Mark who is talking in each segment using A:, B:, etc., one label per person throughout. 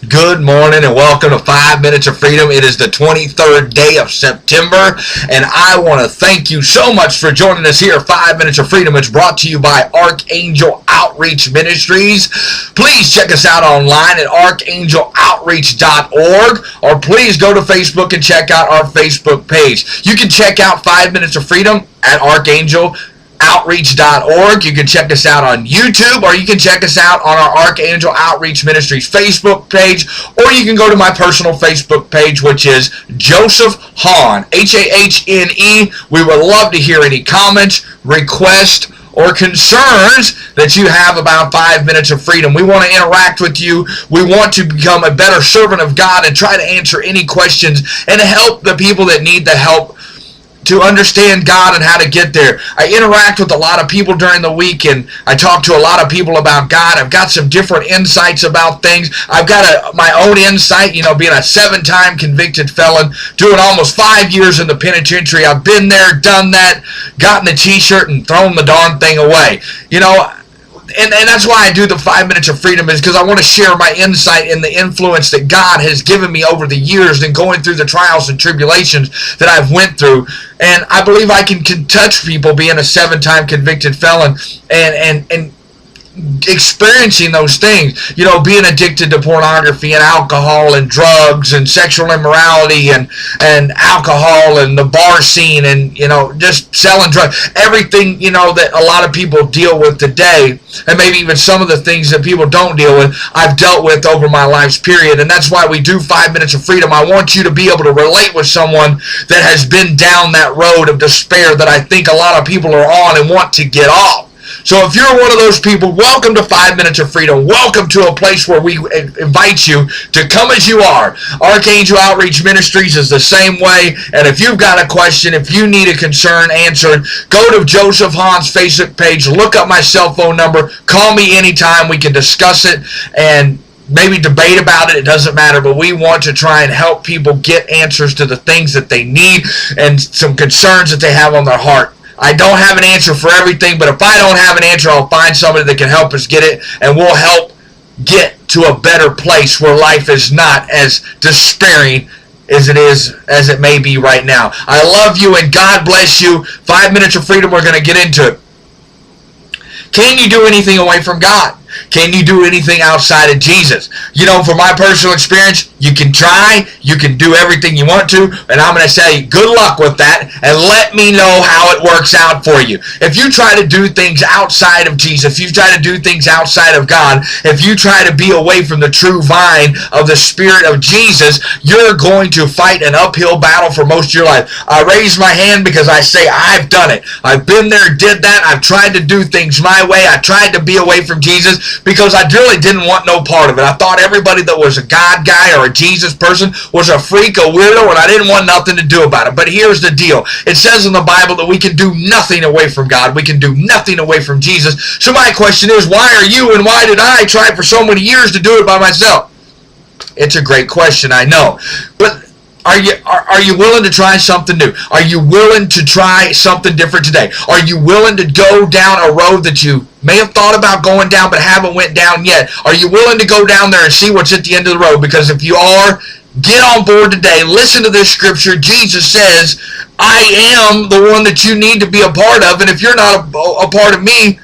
A: Good morning and welcome to 5 Minutes of Freedom. It is the 23rd day of September, and I want to thank you so much for joining us here at 5 Minutes of Freedom. It's brought to you by Archangel Outreach Ministries. Please check us out online at archangeloutreach.org, or please go to Facebook and check out our Facebook page. You can check out 5 Minutes of Freedom at archangeloutreach.org. You can check us out on YouTube, or you can check us out on our Archangel Outreach Ministries Facebook page, or you can go to my personal Facebook page, which is Joseph Hahn, H-A-H-N-E. We would love to hear any comments, requests, or concerns that you have about 5 Minutes of Freedom. We want to interact with you. We want to become a better servant of God and try to answer any questions and help the people that need the help to understand God and how to get there. I interact with a lot of people during the week, and I talk to a lot of people about God. I've got some different insights about things. I've got my own insight, being a 7-time convicted felon, doing almost 5 years in the penitentiary. I've been there, done that, gotten the t-shirt and thrown the darn thing away. And that's why I do the 5 Minutes of Freedom, is because I want to share my insight and the influence that God has given me over the years and going through the trials and tribulations that I've went through. And I believe I can touch people being a 7-time convicted felon and experiencing those things, being addicted to pornography and alcohol and drugs and sexual immorality and alcohol and the bar scene and, just selling drugs, everything, that a lot of people deal with today, and maybe even some of the things that people don't deal with, I've dealt with over my life's period. And that's why we do 5 Minutes of Freedom. I want you to be able to relate with someone that has been down that road of despair that I think a lot of people are on and want to get off. So if you're one of those people, welcome to 5 Minutes of Freedom. Welcome to a place where we invite you to come as you are. Archangel Outreach Ministries is the same way. And if you've got a question, if you need a concern answered, go to Joseph Hahn's Facebook page, look up my cell phone number, call me anytime. We can discuss it and maybe debate about it. It doesn't matter, but we want to try and help people get answers to the things that they need and some concerns that they have on their heart. I don't have an answer for everything, but if I don't have an answer, I'll find somebody that can help us get it, and we'll help get to a better place where life is not as despairing as it may be right now. I love you, and God bless you. 5 Minutes of Freedom, we're going to get into it. Can you do anything away from God? Can you do anything outside of Jesus? From my personal experience, you can try, you can do everything you want to, and I'm going to say good luck with that, and let me know how it works out for you. If you try to do things outside of Jesus, if you try to do things outside of God, if you try to be away from the true vine of the Spirit of Jesus, you're going to fight an uphill battle for most of your life. I raise my hand because I say I've done it. I've been there, did that. I've tried to do things my way. I tried to be away from Jesus because I really didn't want no part of it. I thought everybody that was a God guy or a Jesus person was a freak, a weirdo, and I didn't want nothing to do about it. But here's the deal. It says in the Bible that we can do nothing away from God. We can do nothing away from Jesus. So my question is, why are you and why did I try for so many years to do it by myself? It's a great question, I know. But are you willing to try something new? Are you willing to try something different today? Are you willing to go down a road that you may have thought about going down but haven't went down yet? Are you willing to go down there and see what's at the end of the road? Because if you are, get on board today. Listen to this scripture. Jesus says, I am the one that you need to be a part of, and if you're not a part of me,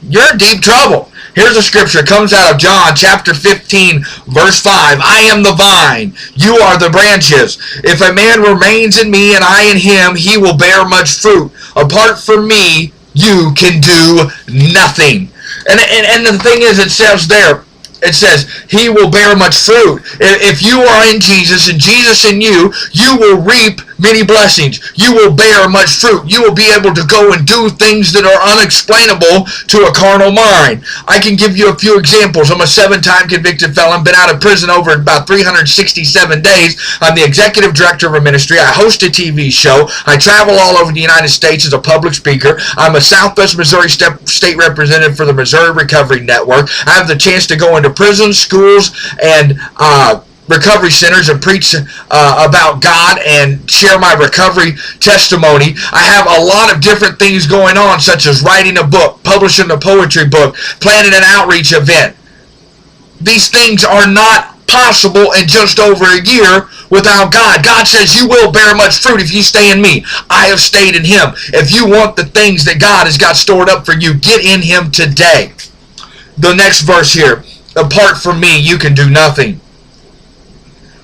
A: you're in deep trouble. Here's a scripture. It comes out of John chapter 15, verse 5. I am the vine. You are the branches. If a man remains in me and I in him, he will bear much fruit. Apart from me, you can do nothing. And the thing is, it says there, it says, he will bear much fruit. If you are in Jesus and Jesus in you, you will reap many blessings. You will bear much fruit. You will be able to go and do things that are unexplainable to a carnal mind. I can give you a few examples. I'm a 7-time convicted felon, been out of prison over about 367 days. I'm the executive director of a ministry. I host a TV show. I travel all over the United States as a public speaker. I'm a Southwest Missouri state representative for the Missouri Recovery Network. I have the chance to go into prisons, schools, and recovery centers and preach about God and share my recovery testimony. I have a lot of different things going on, such as writing a book, publishing a poetry book, planning an outreach event. These things are not possible in just over a year without God. God says you will bear much fruit if you stay in me. I have stayed in him. If you want the things that God has got stored up for you, get in him today. The next verse here, apart from me, you can do nothing.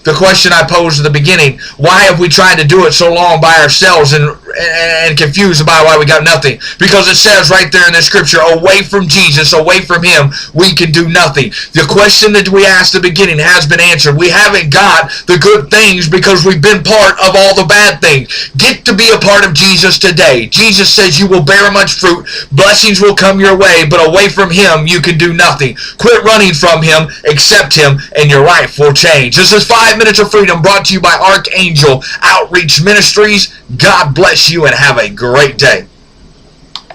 A: The question I posed at the beginning, why have we tried to do it so long by ourselves and confused about why we got nothing? Because it says right there in the scripture, away from Jesus, away from him, we can do nothing. The question that we asked at the beginning has been answered. We haven't got the good things because we've been part of all the bad things. Get to be a part of Jesus today. Jesus says you will bear much fruit, blessings will come your way, but away from him, you can do nothing. Quit running from him, accept him, and your life will change. This is 5 Minutes of Freedom, brought to you by Archangel Outreach Ministries. God bless you and have a great day.